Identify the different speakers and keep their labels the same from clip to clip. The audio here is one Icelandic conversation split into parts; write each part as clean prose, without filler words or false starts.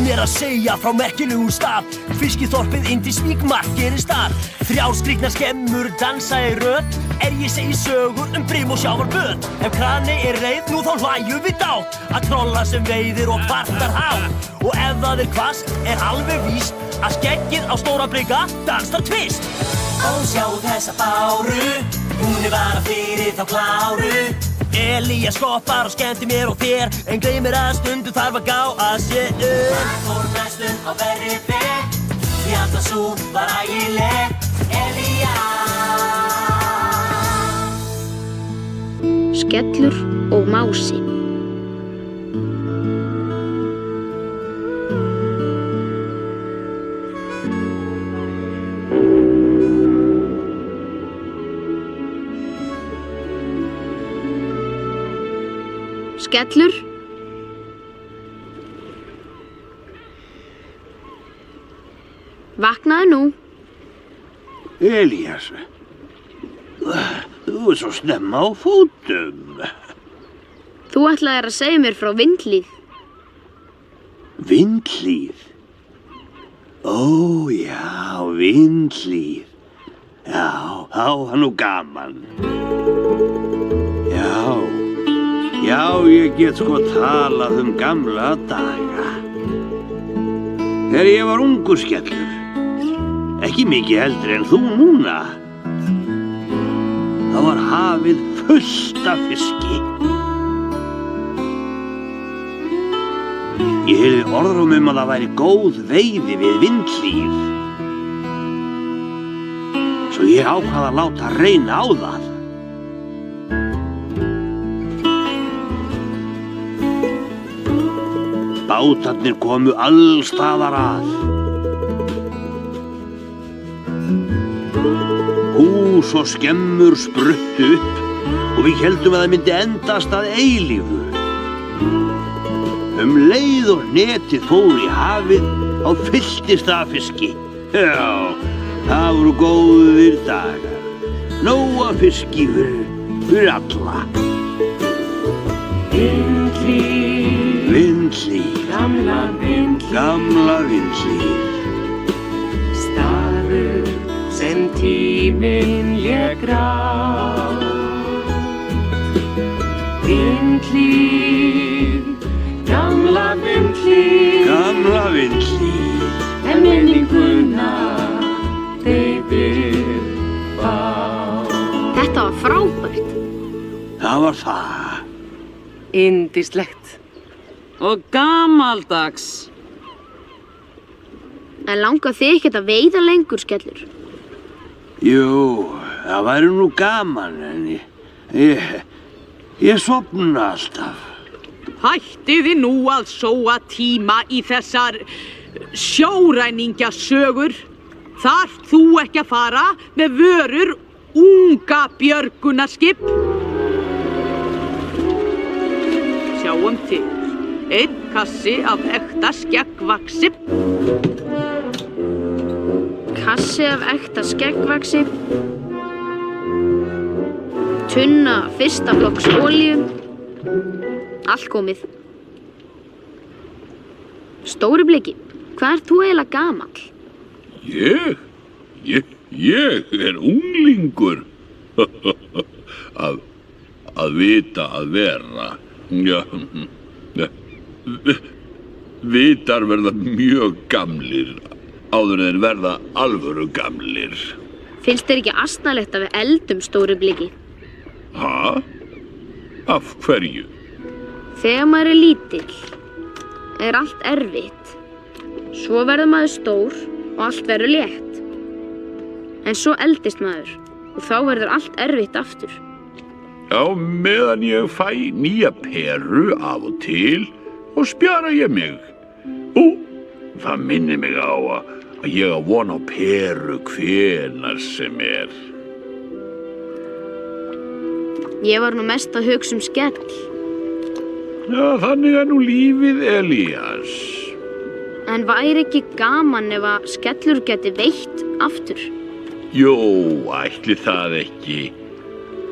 Speaker 1: mér að segja frá merkilegum stað. Fiskiþorpið Indisvík markið þar. 3 skrýtnar skemmur dansa í röð. Ég segi sögur brim og sjávarböð. Ef krani reið nú þá hlæjum við dát. Að trolla sem veiðir og kvartar hátt. Og ef það hvasst alveg víst að skeggið á Stóra Brygga dansar tvist. Ó, sjáu þessa báru, hún vara fyrir þá kláru. Elías skoppar og skemmti mér og þér, en gleymir að stundu þarf að gá að sér. Það fór mestum á verri veg, því alltaf sú var ægileg. Elías.
Speaker 2: Skellur og Mási. Skellur. Vaknaðu nú.
Speaker 3: Elías, þú svo snemma á fótum.
Speaker 2: Þú ætlaðir að segja mér frá Vindhlíð.
Speaker 3: Vindhlíð? Ó, já, Vindhlíð. Já, þá var nú gaman. Já, ég get sko talað gamla daga. Þegar ég var ungur skellur, ekki mikið eldri en þú núna, þá var hafið fullt af fiski. Ég heyrði orðrum að það væri góð veiði við Vindhlíð. Svo ég ákvað að láta reyna á það. Bátarnir komu allstaðar að. Hús og skemmur spruttu upp og við héldum að það myndi endast að eilífu. Leið og netið fór í hafið á fylltist af fiski. Já, það voru góðir dagar. Nóg af fiski fyrir alla. Vindhlíð, gamla Vindhlíð.
Speaker 4: Staður sem tíminn lék grátt. Vindhlíð, gamla Vindhlíð.
Speaker 3: Gamla Vindhlíð.
Speaker 4: En minninguna deyfir bát.
Speaker 2: Þetta var frábært.
Speaker 3: Það var það.
Speaker 4: Yndislegt. Og gamaldags.
Speaker 2: En langar þig ekkert að veiða lengur, Skellur?
Speaker 3: Jú, það væri nú gaman, en ég sofna alltaf.
Speaker 5: Hættiði nú að sóa tíma í þessar sjóræningjasögur. Þarft þú ekki að fara með vörur unga björgunarskip? Sjáum til. 1 kassi af ekta skeggvaxi.
Speaker 2: Kassi af ekta skeggvaxi. Tunna fyrsta flokks olíu. Allt komið. Stóri Bliki, hvað ert þú eiginlega gamall?
Speaker 6: Ég unglingur. að vita að vera. Já, vitar verða mjög gamlir áður en þeir verða alvöru gamlir.
Speaker 2: Finnst þér ekki asnalegt að við eldum, Stóri Bliki?
Speaker 6: Ha? Af hverju?
Speaker 2: Þegar maður lítill, allt erfitt. Svo verður maður stór og allt verður létt. En svo eldist maður og þá verður allt erfitt aftur.
Speaker 6: Já, meðan ég fæ nýja peru af og til og spjara ég mig. Það minnir mig á að ég á von á peru hvenær sem er.
Speaker 2: Ég var nú mest að hugsa Skell.
Speaker 6: Já, þannig nú lífið, Elías.
Speaker 2: En væri ekki gaman ef að Skellur geti veitt aftur?
Speaker 6: Jó, ætli það ekki.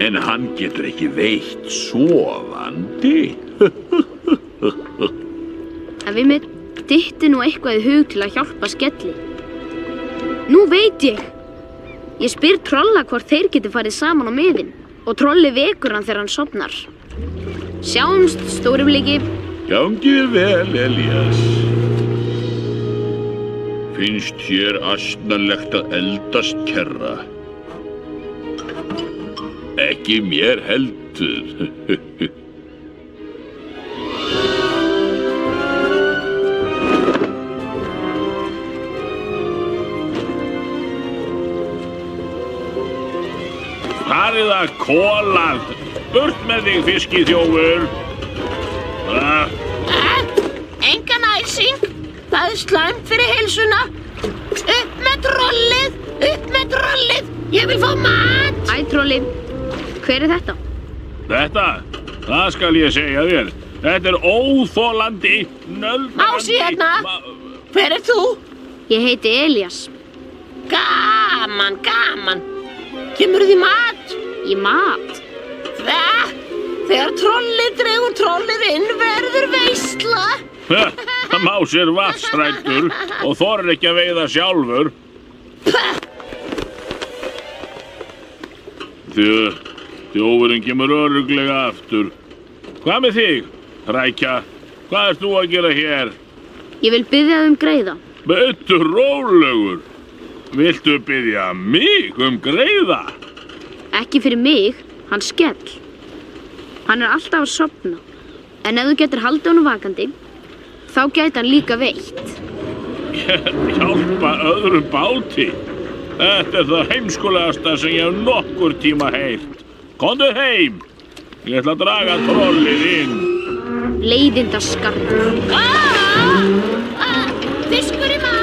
Speaker 6: En hann getur ekki veitt sofandi.
Speaker 2: En við dytti nú eitthvað í hug til að hjálpa Skelli. Nú veit ég! Ég spyr Trolla hvort þeir geti farið saman á miðin og Trolli vekur hann þegar hann sofnar. Sjáumst, stóri bliki.
Speaker 6: Gangi þér vel, Elías. Finnst þér asnalegt að eldast kerra? Ekki mér heldur. Farið að kólað. Burt með þig, fiskiþjófur.
Speaker 7: Engan æsing. Það er slæmt fyrir heilsuna. Upp með trollið. Upp með trollið. Ég vil fá mat.
Speaker 2: Æ, Trolli, hver er þetta?
Speaker 6: Þetta, það skal ég segja þér. Þetta er óþolandi, nöldandi...
Speaker 7: Mási hérna. Hver er þú?
Speaker 2: Ég heiti Elías.
Speaker 7: Gaman, gaman. Kemur þið mat?
Speaker 2: Í mat?
Speaker 7: Þegar trollið dregur trollið inn verður veisla.
Speaker 6: Mási er vatnsræddur og þorir ekki að veiða sjálfur. Þjófurinn kemur örugglega aftur. Hvað með þig, Rækja? Hvað ert þú að gera hér?
Speaker 2: Ég vil biðja þig greiða.
Speaker 6: Betu rólegur. Viltu biðja mig greiða?
Speaker 2: Ekki fyrir mig, hann Skell. Hann er alltaf að sofna. En ef þú getur haldið honum vakandi, þá gæti hann líka veitt.
Speaker 6: Hjálpa öðrum báti? Þetta er það heimskulegasta sem ég hef nokkur tíma heyrt. Komdu heim. Ég ætla að draga trollið inn.
Speaker 2: Leiðindaskarpur.
Speaker 7: Fiskur í matinn.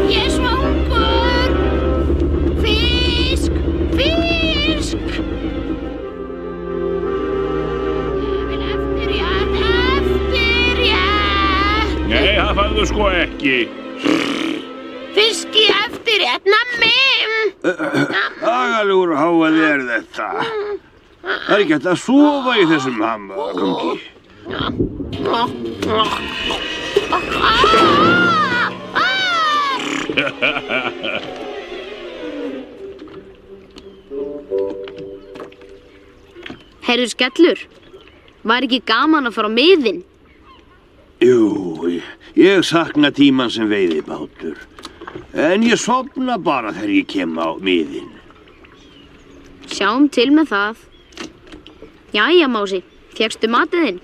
Speaker 7: Ég er svangur. Fisk. Fisk. Ég vil eftirrétt. Eftirrétt.
Speaker 6: Nei, það færðu sko ekki.
Speaker 7: Fisk í eftirrétt, nammi.
Speaker 3: Agalegur háaði er þetta. Það er ekki hægt að sofa í þessum hamragangi.
Speaker 2: Heyrðu Skellur, var ekki gaman að fara á miðin?
Speaker 3: Jú, ég sakna tíman sem veiðibátur. En ég sofna bara þegar ég kem á miðin.
Speaker 2: Sjáum til með það. Jæja, Mási, fékkstu matið þinn?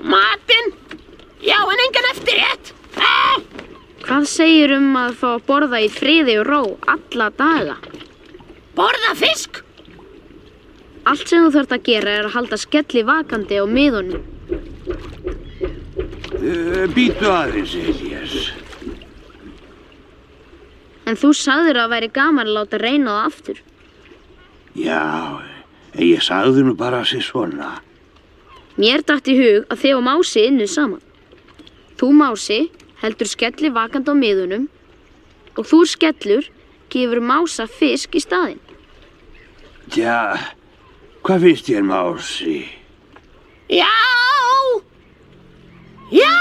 Speaker 7: Matinn? Já, en engan eftirrétt.
Speaker 2: Hvað segir að fá að borða í friði og ró alla daga?
Speaker 7: Borða fisk?
Speaker 2: Allt sem þú þarft að gera er að halda Skelli vakandi á miðunum.
Speaker 3: Bíddu aðeins, Elías.
Speaker 2: En þú sagðir að það væri gaman að láta reyna það aftur.
Speaker 3: Já, en ég sagði nú bara sér svona.
Speaker 2: Mér datt í hug að þið og Mási ynnu saman. Þú, Mási, heldur Skelli vakandi á miðunum og þú, Skellur, gefur Mása fisk í staðinn.
Speaker 3: Tja, hvað finnst þér, Mási?
Speaker 7: Já! Já!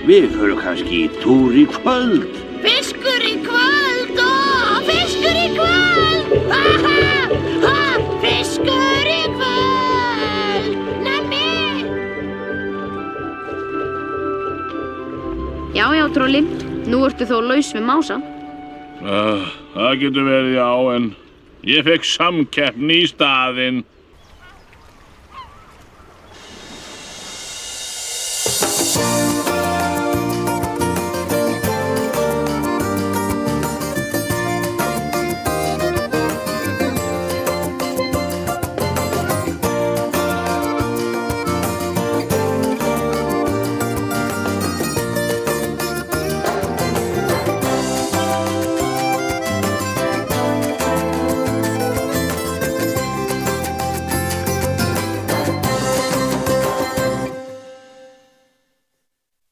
Speaker 3: Við förum kannski í túr í kvöld.
Speaker 7: Fiskur í kvöld, fiskur í kvöld! Fiskur í kvöld! Nammi!
Speaker 2: Já, Trolli, nú ertu þó laus við Mása.
Speaker 6: Það getur verið já, en ég fekk samkeppni í staðinn.